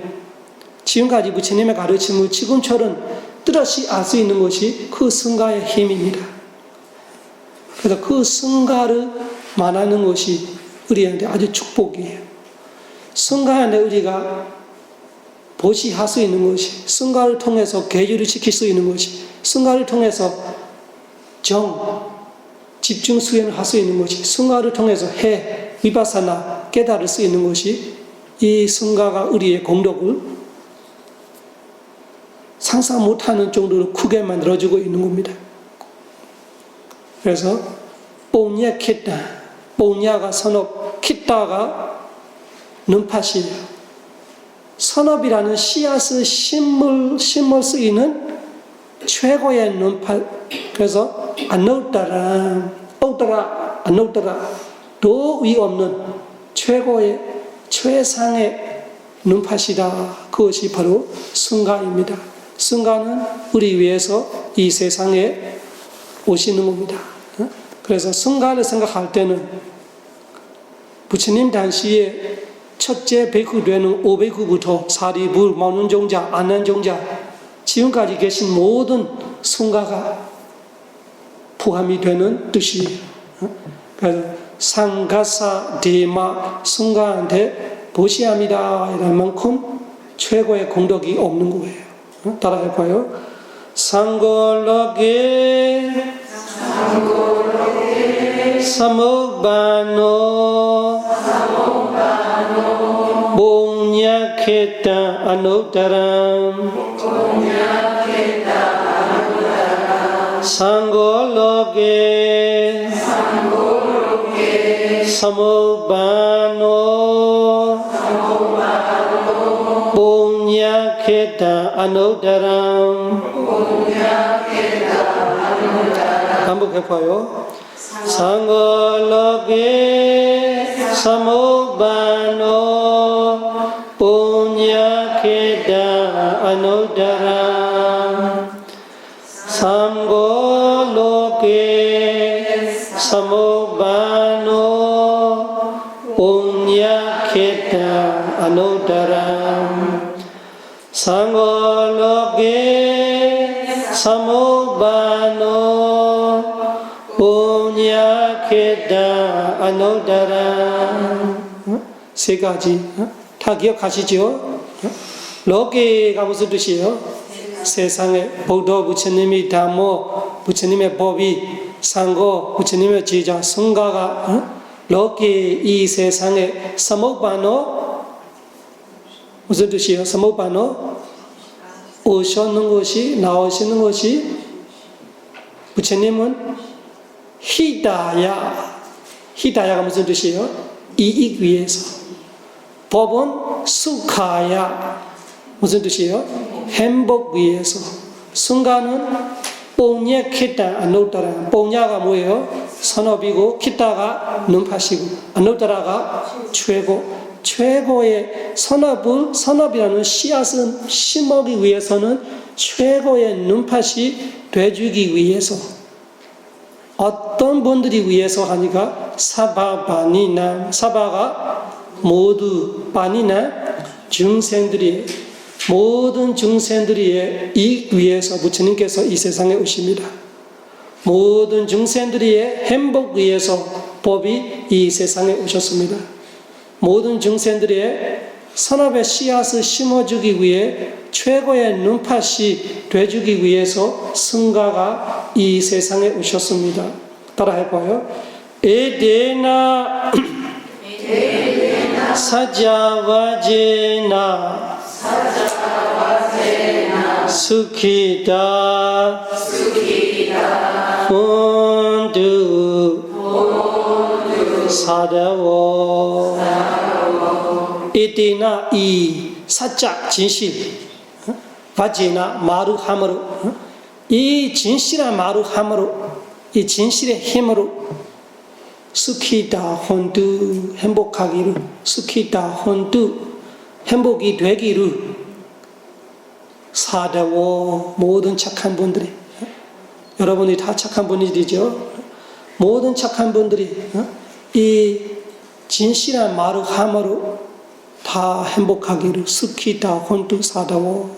지금까지 부처님의 가르침을 지금처럼 뚜렷이 알 수 있는 것이 그 성가의 힘입니다. 그래서 그 성가를 말하는 것이 우리한테 아주 축복이에요. 성가한테 우리가 보시할 수 있는 것이, 성가를 통해서 계율을 지킬 수 있는 것이, 성가를 통해서 집중 수행을 할 수 있는 것이, 성가를 통해서 위파사나 깨달을 수 있는 것이 이 성가가 우리의 공덕을 상상 못하는 정도로 크게 만들어주고 있는 겁니다. 그래서 뽕냐 키타, 뽕냐가 선업, 키타가 눈팥이에요. 선업이라는 씨앗을 심을 수 있는 최고의 눈팥. 그래서 안노따라, 안노따라 도 위없는 최고의 최상의 눈팥이다. 그것이 바로 성가입니다. 성가는 우리 위해서 이 세상에 오시는 겁니다. 그래서 성가를 생각할 때는 부처님 당시에 첫째 베이크 되는 5베이크부터 사리불, 마운종자, 안난종자 지금까지 계신 모든 성가가 포함이 되는 뜻이에요. 그래서 상가사 대마 성가한테 보시합니다 이런 만큼 최고의 공덕이 없는 거예요. 따라 해봐요. 상골로게 사목바노 봉냐케타 아누타람 상골로게 사목바노 봉냐케타 아누타람 반복해봐요. 상골로게 사목바노 봉냐케다 아누다람 삼골로게 사목바노 봉냐케다 아누다람 상골로게 사목바노 봉냐케다 아누다람 세 가지 다 기억하시죠? 로게가 무슨 뜻이에요? 세상에 부처 부처님이 다모 부처님의 법이 상고 부처님의 제자 성가가 로게 이 세상에 사목바노 무슨 뜻이에요? 사목바노 오셨는 것이 나오시는 것이 부처님은 히다야가 무슨 뜻이에요? 이익 위해서. 법은 수카야 무슨 뜻이에요? 행복 위해서. 성가는 뽕냐 키타 안노따라. 뽕냐가 뭐예요? 선업이고 키타가 눈팥이고 안노따라가 최고의 선업이라는 씨앗은 심기 위해서는 최고의 눈팥이 돼주기 위해서. 어떤 분들이 위해서 하니까 사바가 모두 바니나 모든 중생들의 이익 위해서 부처님께서 이 세상에 오십니다. 모든 중생들의 행복 위해서 법이 이 세상에 오셨습니다. 모든 중생들의 선업의 씨앗을 심어주기 위해 최고의 눈팥이 돼주기 위해서 성가가 이 세상에 오셨습니다. 따라 해봐요. 에데나 사자와제나 수키다 본두 사다워 에데나 이 사자 진실 와제나 마루함으로 이 진실한 마루함으로 이 진실의 힘으로 스키다 혼두 행복하기를, 스키다 혼두 행복이 되기를 사대워 모든 착한 분들이, 여러분이 다 착한 분들이죠. 모든 착한 분들이 이 진실한 말을 함으로 다 행복하기를 스키다 혼두 사대워.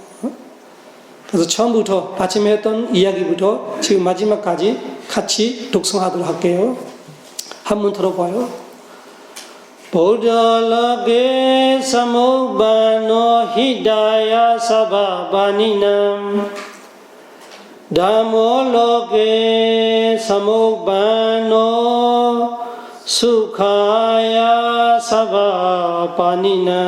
그래서 처음부터 아침에 했던 이야기부터 지금 마지막까지 같이 독송하도록 할게요. 한번 들어봐요. 보달라게 사모바노 히다야 사바바니남 다몰로게 사모바노 수카야 사바바니남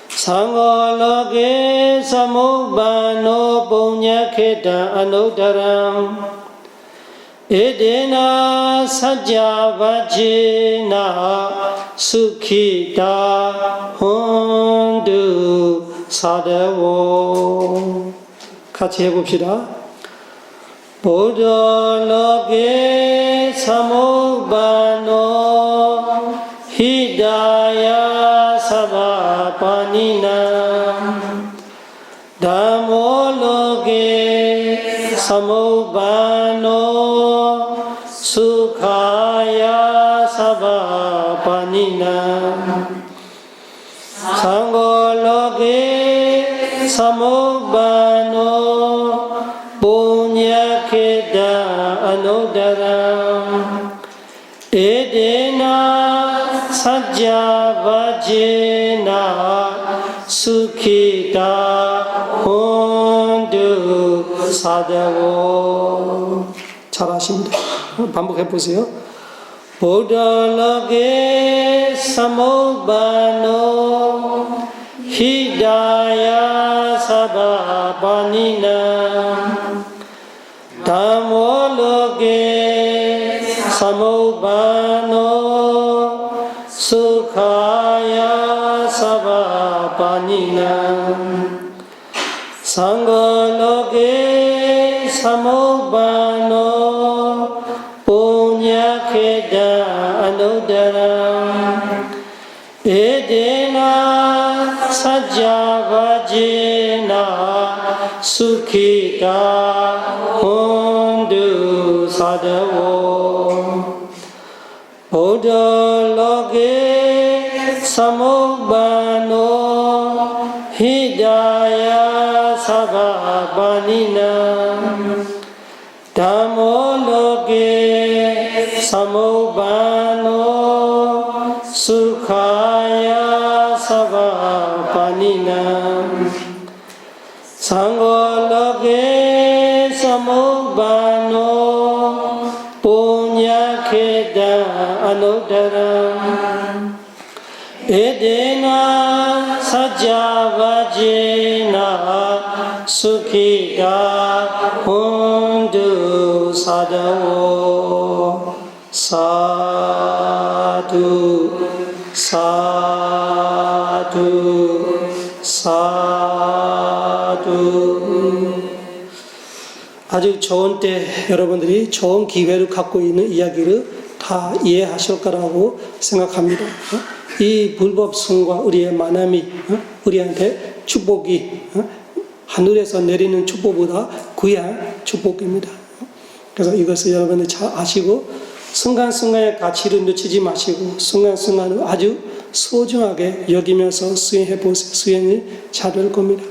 상골로게 사모바노 본야케다 아노다람 에데나 사자바지나 수키다 혼두 사대워. 같이 해봅시다. 보달라게 사모바노 히다야 사바바니나 다몰로게 사모바노 수카야 사바바니나 상골로게 사모바노 본야케다 아노다람 에데나 사자바제나 수키다 혼두 사대워. 잘하십니다. 반복해 보세요. 보달라게 사모바노 히다야 사바바니나 다몰로게 사모바노 수카야 사바바니나 상골로게 사모바노 본야케다 아노다람 에데나 사자바제나 수키다 혼두 사대워. 보달라게 사모바노 히다야 사바바니나 다몰로게 사모바노 수카야 사바바니나 상골로게 사모바노 본야케다 아노다람 에데나 사자바제나 수키다 혼두 사다워. 사두 사두 사두. 아주 좋은 때 여러분들이 좋은 기회를 갖고 있는 이야기를 다 이해하실 거라고 생각합니다. 이 불법성과 우리의 만남이 우리한테 축복이 하늘에서 내리는 축복보다 귀한 축복입니다. 그래서 이것을 여러분들 잘 아시고 순간순간의 가치를 놓치지 마시고 순간순간을 아주 소중하게 여기면서 수행해 보세요. 수행이 잘 될 겁니다.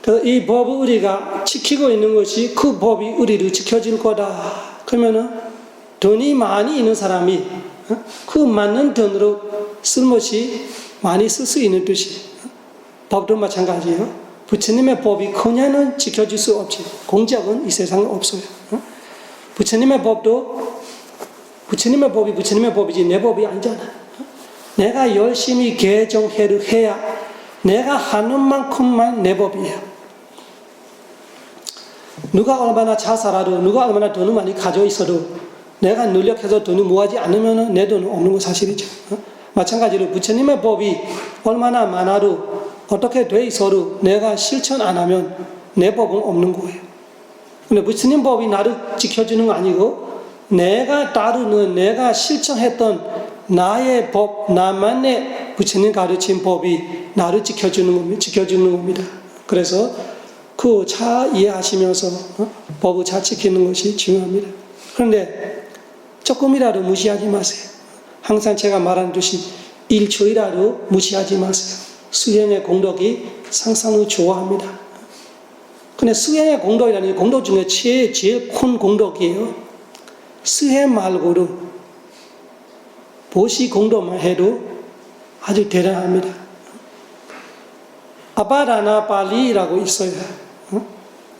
그래서 이 법을 우리가 지키고 있는 것이 그 법이 우리를 지켜줄 거다. 그러면은 돈이 많이 있는 사람이 그 맞는 돈으로 쓸것이 많이 쓸 수 있는 뜻이. 법도 마찬가지예요. 부처님의 법이 그냥은 지켜줄 수 없지. 공적은 이 세상에 없어요. 부처님의 법도 부처님의 법이 부처님의 법이지 내 법이 아니잖아. 내가 열심히 개정해를 해야 내가 하는 만큼만 내 법이에요. 누가 얼마나 잘 살아도 누가 얼마나 돈을 많이 가지고 있어도 내가 노력해서 돈을 모으지 않으면 내 돈은 없는 거 사실이죠. 마찬가지로 부처님의 법이 얼마나 많아도 어떻게 돼 있어도 내가 실천 안 하면 내 법은 없는 거예요. 근데 부처님 법이 나를 지켜주는 거 아니고 내가 따르는 내가 실천했던 나의 법, 나만의 부처님 가르친 법이 나를 지켜주는 겁니다. 그래서 그 잘 이해하시면서 법을 잘 지키는 것이 중요합니다. 그런데 조금이라도 무시하지 마세요. 항상 제가 말한 듯이 1초이라도 무시하지 마세요. 수행의 공덕이 상상을 좋아합니다. 근데 수행의 공덕이라는 공덕 중에 제일 큰 공덕이에요. 수행 말고도 보시 공덕만 해도 아주 대단합니다. 아바다나 발리라고 있어요.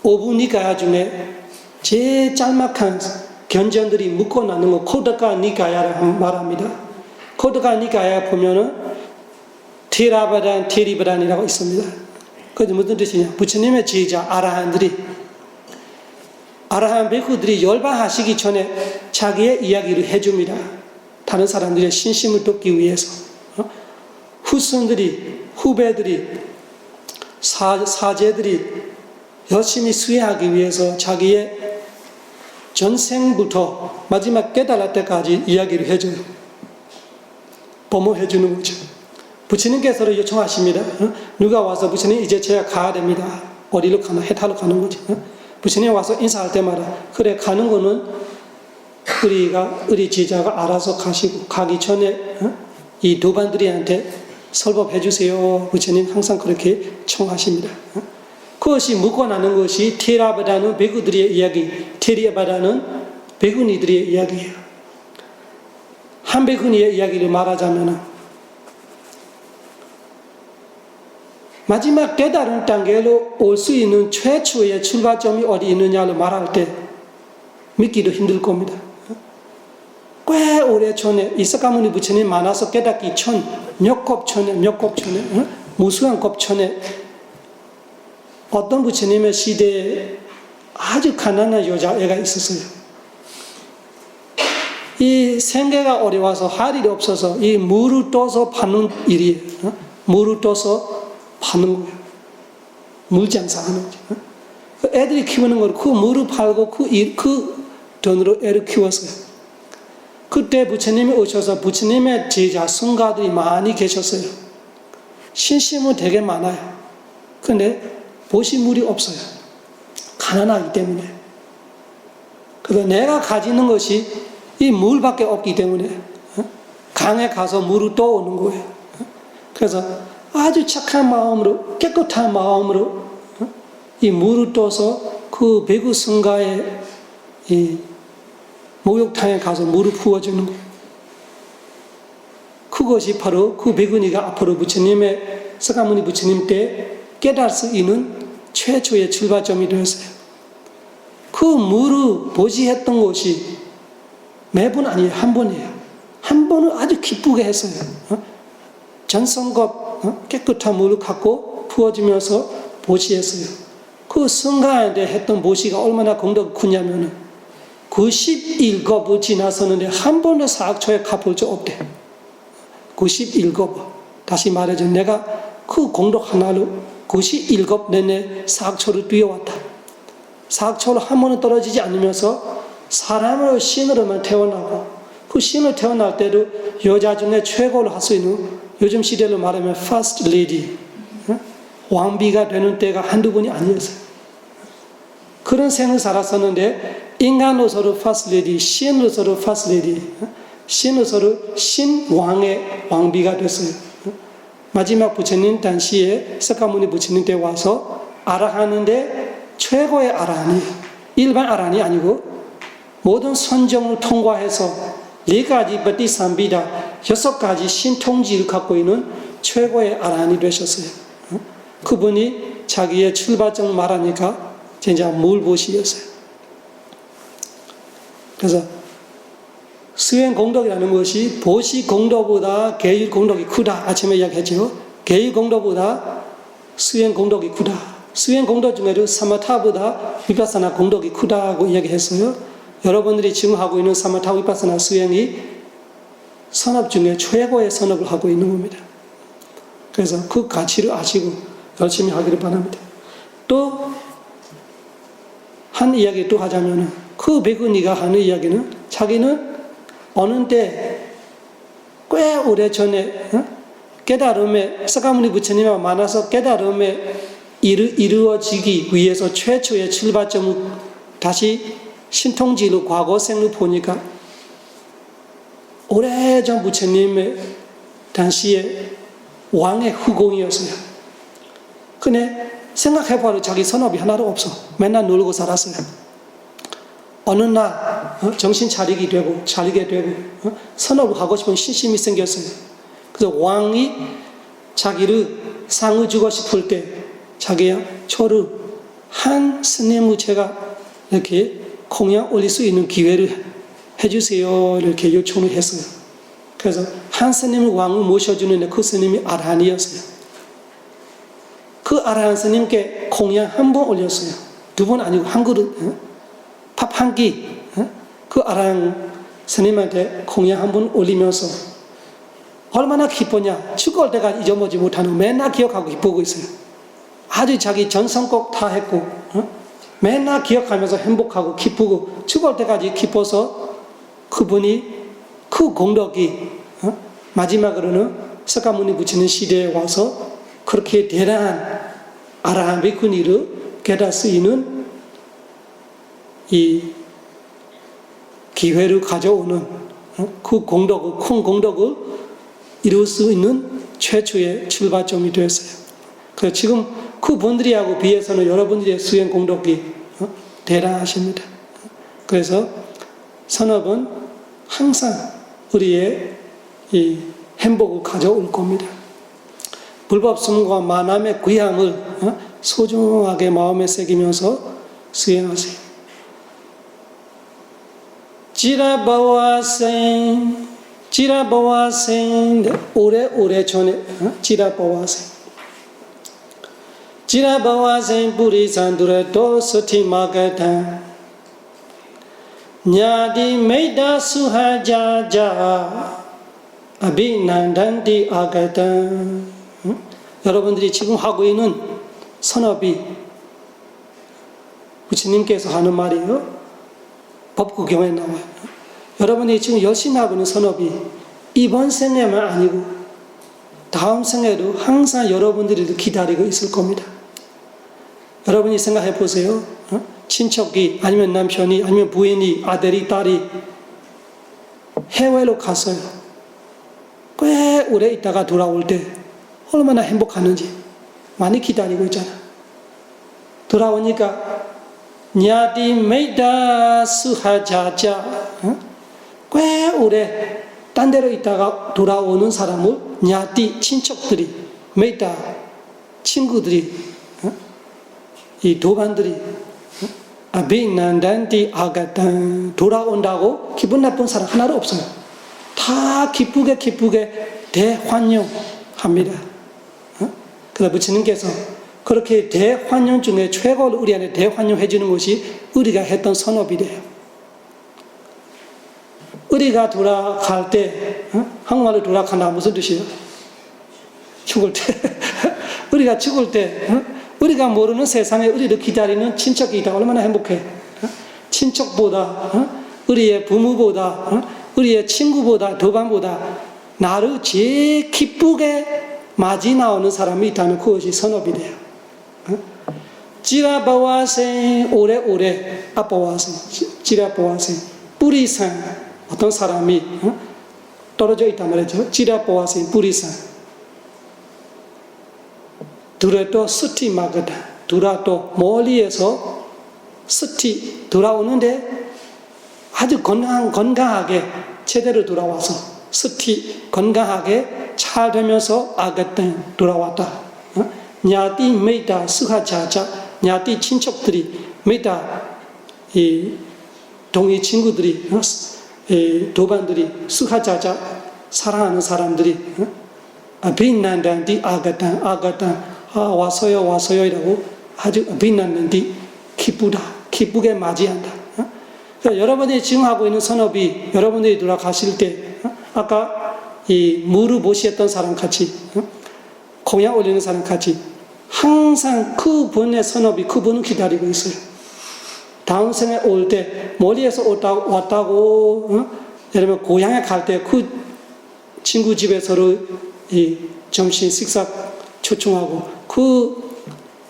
5분 니까야 중에 제일 짤막한 견전들이 묶어나는 거 코드카 니까야라고 말합니다. 코드카 니까야 보면은 테라바단, 테리바단이라고 있습니다. 그게 무슨 뜻이냐? 부처님의 제자 아라한들이 아라한 베쿠들이 열반하시기 전에 자기의 이야기를 해줍니다. 다른 사람들의 신심을 돕기 위해서. 후배들이 사제들이 열심히 수행하기 위해서 자기의 전생부터 마지막 깨달을 때까지 이야기를 해줘요. 범호해주는 거죠. 부처님께서도 요청하십니다. 누가 와서 부처님 이제 제가 가야 됩니다. 어디로 가나 해탈로 가는 거죠. 부처님 와서 인사할 때마다 그래 가는 거는 우리 제자가 알아서 가시고 가기 전에 이 도반들이한테 설법해 주세요. 부처님 항상 그렇게 청하십니다. 그것이 묻고나는 것이 테라바다는 베구들의 이야기, 테리바다는 베구니들의 이야기예요. 한 베구니의 이야기를 말하자면 마지막 깨달은 단계로 올 수 있는 최초의 출발점이 어디 있느냐를 말할 때 믿기도 힘들 겁니다. 꽤 오래 전에 이사카모니 부처님 만나서 깨닫기 몇 컵 전에 무수한 컵 전에 어떤 부처님의 시대에 아주 가난한 여자애가 있었어요. 이 생계가 어려워서 할 일이 없어서 이 물을 떠서 파는 일이에요. 물을 떠서 파는 거예요. 물장사하는 거죠. 애들이 키우는 걸 그 물을 팔고 그 돈으로 애를 키웠어요. 그때 부처님이 오셔서 부처님의 제자, 성가들이 많이 계셨어요. 신심은 되게 많아요. 근데 보시물이 없어요. 가난하기 때문에. 그래서 내가 가지는 것이 이 물밖에 없기 때문에 강에 가서 물을 떠오는 거예요. 그래서 아주 착한 마음으로 깨끗한 마음으로 이 물을 떠서 그 배구 성가의 이 목욕탕에 가서 물을 부어주는 거예요. 그것이 바로 그 배구니가 앞으로 부처님의 사가모니 부처님 때 깨달을 수 있는 최초의 출발점이 되었어요. 그 물을 보지했던 것이 매번 아니에요. 한 번이에요. 한 번은 아주 기쁘게 했어요. 전성겁 깨끗한 물을 갖고 부어주면서 보시했어요. 그 성가한테 했던 보시가 얼마나 공덕이 크냐면은 91겁을 지나서는데 한 번도 사학초에 갚을 적 없대. 91겁. 다시 말해줘. 내가 그 공덕 하나로 91겁 내내 사학초를 뛰어왔다. 사학초로 한 번은 떨어지지 않으면서 사람으로 신으로만 태어나고 그 신으로 태어날 때도 여자 중에 최고로 할 수 있는 요즘 시대로 말하면 First Lady 왕비가 되는 때가 한두 번이 아니었어요. 그런 생을 살았었는데 인간으로서도 First Lady, 신으로서도 First Lady, 신으로서도 신왕의 왕비가 됐어요. 마지막 부처님 당시에 사카모니 부처님 때 와서 아라하는데 최고의 아라한이에요. 일반 아라한이 아니고 모든 선정을 통과해서 4가지 바티삼비다 6가지 신통지를 갖고 있는 최고의 아라한이 되셨어요. 그분이 자기의 출발점 말하니까 진짜 물보시였어요. 그래서 수행 공덕이라는 것이 보시 공덕보다 계율 공덕이 크다. 아침에 이야기했죠. 계율 공덕보다 수행 공덕이 크다. 수행 공덕 중에도 사마타보다 위파사나 공덕이 크다고 이야기했어요. 여러분들이 지금 하고 있는 사마타 위파사나 수행이 선업 중에 최고의 선업을 하고 있는 겁니다. 그래서 그 가치를 아시고 열심히 하기를 바랍니다. 또 한 이야기 또 하자면은 그 백은이가 하는 이야기는 자기는 어느 때 꽤 오래 전에 깨달음에 사가모니 부처님이 만나서 깨달음에 이루어지기 위해서 최초의 출발점을 다시 신통지로 과거 생을 보니까 오래전 부처님의 당시에 왕의 후궁이었어요. 근데 생각해봐도 자기 선업이 하나도 없어. 맨날 놀고 살았어요. 어느 날 정신 차리게 되고 선업을 하고 싶은 신심이 생겼어요. 그래서 왕이 자기를 상을 주고 싶을 때 자기야 저를 한 스님을 제가 이렇게 공양 올릴 수 있는 기회를 해주세요 이렇게 요청을 했어요. 그래서 한 스님을 왕을 모셔주는데 그 스님이 아라한이었어요. 그 아라한 스님께 공양 한 번 올렸어요. 두 번 아니고 한 그릇 밥 한 끼 그 아라한 스님한테 공양 한 번 올리면서 얼마나 기뻤냐. 죽을 때까지 잊어보지 못하는 맨날 기억하고 기쁘고 있어요. 아주 자기 전성꼭 다 했고 맨날 기억하면서 행복하고 기쁘고 죽을 때까지 기뻐서 그분이 그 공덕이 마지막으로는 사가모니 부처님 시대에 와서 그렇게 대단한 아라한 비쿠니를 깨달을 수 있는 이 기회를 가져오는 그 공덕을 큰 공덕을 이룰 수 있는 최초의 출발점이 되었어요. 그래서 지금 그분들이하고 비해서는 여러분들의 수행 공덕이 대단하십니다. 그래서 선업은 항상 우리의 이 행복을 가져올 겁니다. 불법심과 만남의 귀함을 소중하게 마음에 새기면서 수행하세요. 지라바와생 오래 전에 지라바와생 뿌리산두레도 서티마가다 냐디 메이다 수하자자 아비난단디 아가다. 여러분들이 지금 하고 있는 선업이 부처님께서 하는 말이에요. 법구경에 나와요. 여러분이 지금 열심히 하고 있는 선업이 이번 생에만 아니고 다음 생에도 항상 여러분들이 기다리고 있을 겁니다. 여러분이 생각해 보세요. 친척이 아니면 남편이 아니면 부인이 아들이 딸이 해외로 갔어요. 꽤 오래 있다가 돌아올 때 얼마나 행복하는지 많이 기다리고 있잖아. 돌아오니까 냐디 메이다 수하자자 꽤 오래 딴 데로 있다가 돌아오는 사람을 냐디 친척들이 메이다 친구들이 이 도반들이 아비난단디 아가다 돌아온다고 기분 나쁜 사람 하나도 없어요. 다 기쁘게 대환영합니다. 그래서 부처님께서 그렇게 대환영 중에 최고로 우리한테 대환영해 주는 것이 우리가 했던 선업이래요. 우리가 돌아갈 때 한국말로 돌아간다 무슨 뜻이에요? 죽을 때 우리가 죽을 때 우리가 모르는 세상에 우리를 기다리는 친척이 있다. 얼마나 행복해. 친척보다 우리의 부모보다 우리의 친구보다 도반보다 나를 제일 기쁘게 맞이 나오는 사람이 있다면 그것이 선업이래요. 지라바와생 오래오래 아빠와생 지라바와생 뿌리산 어떤 사람이 떨어져 있단 말이죠. 지라바와생 뿌리산 두레도 스티 마그다 두라도 멀리에서 스티 돌아오는데 아주 건강하게 제대로 돌아와서 스티 건강하게 잘 되면서 아가땡 돌아왔다. 냐디 메이다 스하자자 냐디 친척들이 메이다 이 동의 친구들이 도반들이 스하자자 사랑하는 사람들이 빛난다디 아가땅 왔어요 이라고 아주 빛났는데 기쁘게 맞이한다. 그러니까 여러분이 지금 하고 있는 선업이 여러분들이 돌아가실 때 아까 이 무릎 모시했던 사람 같이 공양 올리는 사람 같이 항상 그분의 선업이 그분을 기다리고 있어요. 다음 생에 올 때 멀리에서 왔다고 여러분 고향에 갈 때 그 친구 집에서로 이 점심 식사 초청하고 그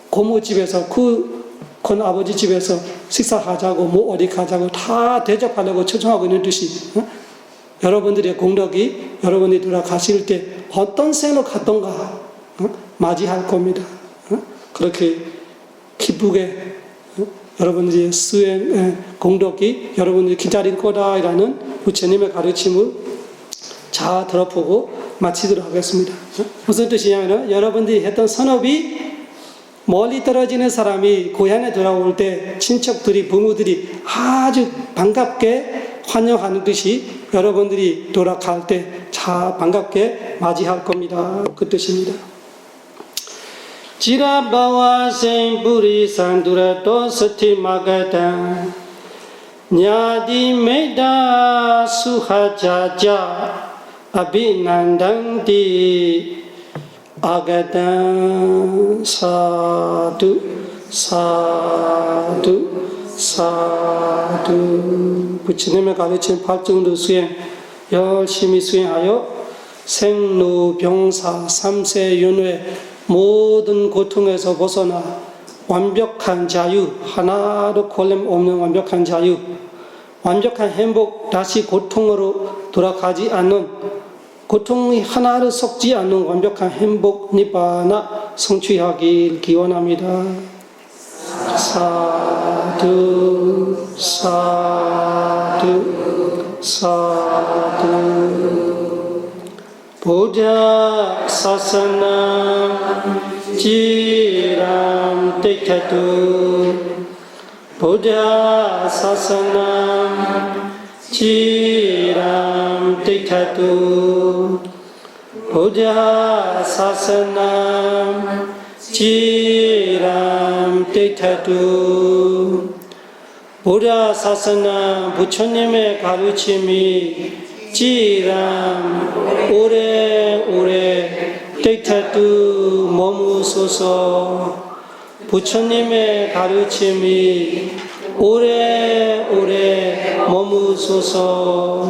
고모 집에서 그 큰아버지 집에서 식사하자고 뭐 어디 가자고 다 대접하려고 초청하고 있는 듯이 여러분들의 공덕이 여러분들이 돌아가실 때 어떤 생으로 갔던가 맞이할 겁니다. 그렇게 기쁘게 여러분들의 수행 공덕이 여러분들이 기다릴 거다라는 부처님의 가르침을 잘 들어보고 마치도록 하겠습니다. 무슨 뜻이냐면 여러분들이 했던 선업이 멀리 떨어지는 사람이 고향에 돌아올 때 친척들이 부모들이 아주 반갑게 환영하는 듯이 여러분들이 돌아갈 때 잘 반갑게 맞이할 겁니다. 그 뜻입니다. 지라바와 생부리 산두라도 스티마가다 냐디메다 수하자자 아비난당디 아가다 사두 사두 사두 부처님의 가르친 팔정도 수행 열심히 수행하여 생로병사 삼세윤회 모든 고통에서 벗어나 완벽한 자유 하나도 걸림 없는 완벽한 자유 완벽한 행복 다시 고통으로 돌아가지 않는 고통이 하나를 섞지 않는 완벽한 행복 니바나 성취하길 기원합니다. 사두 사두 사두 부ddha 사사나 지람 틱타두 부ddha 사사나 지람 틱타두 부ddha 사사나 지람 틱타두 부ddha 사사나 부처님의 가르침이 지람 오래오래 틱타두 머무소서 부처님의 가르침이 오래오래 머무소서